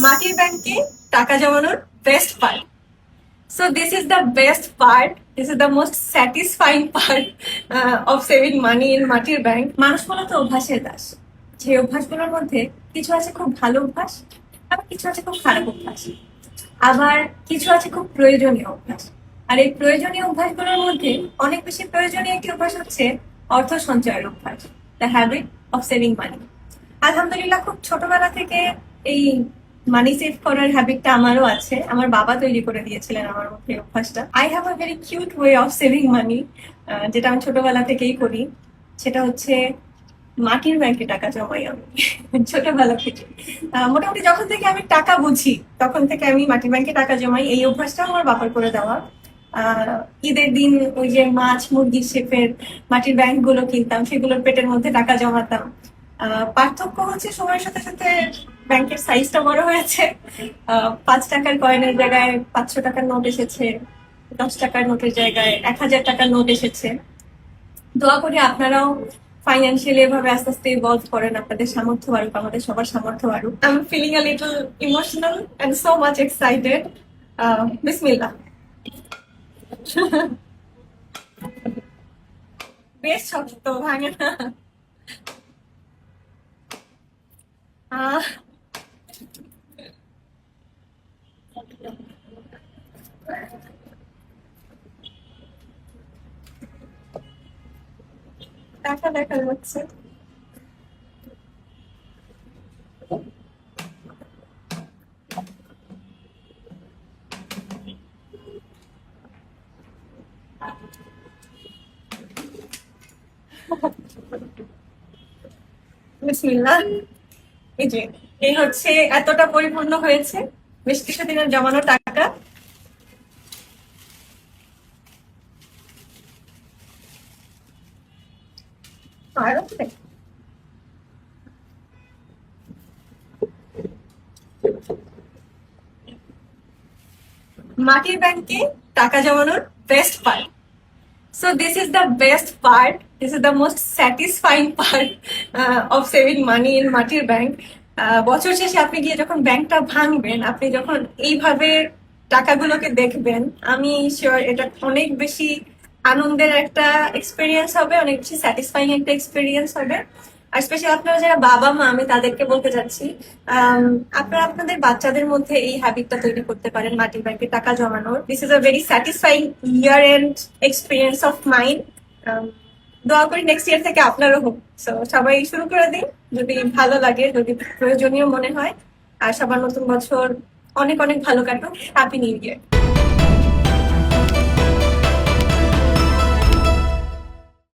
মাটির ব্যাংকে টাকা জমানোর best part. So this is the best part. This is the most satisfying part of saving money in মাটির bank. মানুষ মূলত অভ্যাসের দাস। যে অভ্যাসগুলোর মধ্যে কিছু আছে খুব ভালো অভ্যাস, আবার কিছু আছে খুব খারাপ অভ্যাস, আবার কিছু আছে খুব প্রয়োজনীয় অভ্যাস। আর এই প্রয়োজনীয় অভ্যাসগুলোর মধ্যে অনেক বেশি প্রয়োজনীয় একটি অভ্যাস হচ্ছে অর্থ সঞ্চয়ের অভ্যাস, দ্য হ্যাবিট অফ সেভিং মানি। আলহামদুলিল্লাহ খুব ছোটবেলা থেকে এই মানি সেভ করার হ্যাবিটটা আমারও আছে। আমার বাবা তৈরি করে দিয়েছিলেন আমার মধ্যে অভ্যাসটা। I have a very cute way of saving মানি, যেটা আমি ছোটবেলা থেকেই করি। সেটা হচ্ছে মাটির ব্যাংকে টাকা জমাই আমি ছোটবেলা থেকে। মোটামুটি যখন থেকে আমি টাকা বুঝি তখন থেকে আমি মাটির ব্যাংকে টাকা জমাই। এই অভ্যাসটা আমার বাবার করে দেওয়া। ঈদের দিন ওই যে মাছ মুরগি শেপের মাটির ব্যাংক গুলো কিনতাম, সেগুলোর পেটের মধ্যে টাকা জমাতাম। পার্থক্য হচ্ছে সময়ের সাথে সাথে ব্যাংকের সাইজটা বড় হয়েছে। 5 টাকার কয়েনের জায়গায় 500 টাকার নোট এসেছে, 10 টাকার নোটের জায়গায় 1000 টাকার নোট এসেছে। দোয়া করি আপনারাও ফাইন্যান্সিয়ালি এভাবে আস্তে আস্তে ইভলভ করেন, আপনাদের সামর্থ্য বাড়ুক, আমাদের সবার সামর্থ্য বাড়ুক। I am feeling a little emotional and so much excited. বিসমিল্লাহ। বেশ শক্ত, ভাঙে না। আহ টাকা দেখা যাচ্ছে। বিসমিল্লাহ। এই যে এই হচ্ছে এতটা পরিপূর্ণ হয়েছে বেশ কিছুদিনের জমানো টাকা। আর মাটির ব্যাংকে টাকা জমানোর best part. So this is the best part. This is the most satisfying part of saving money in মাটির ব্যাংক। বছর শেষে আপনি গিয়ে যখন ব্যাংকটা ভাঙবেন, আপনি যখন এইভাবে টাকাগুলোকে দেখবেন, আমি শিওর এটা অনেক বেশি আনন্দের একটা এক্সপিরিয়েন্স হবে, অনেক বেশি স্যাটিসফাইং একটা এক্সপিরিয়েন্স হবে। আর স্পেশালি আপনারা যারা বাবা মা, আমি তাদেরকে বলতে চাচ্ছি, আপনারা আপনাদের বাচ্চাদের মধ্যে এই হ্যাবিটটা তৈরি করতে পারেন মাটির ব্যাংকে টাকা জমানোর। This is a very satisfying year and experience of mind. দোয়া করি নেক্সট ইয়ার থেকে আপনারও হোক। সো সবাই শুরু করে দিন যদি ভালো লাগে, যদি প্রয়োজনীয় মনে হয়। আর সবার নতুন বছর অনেক অনেক ভালো কাটুক। Happy new year.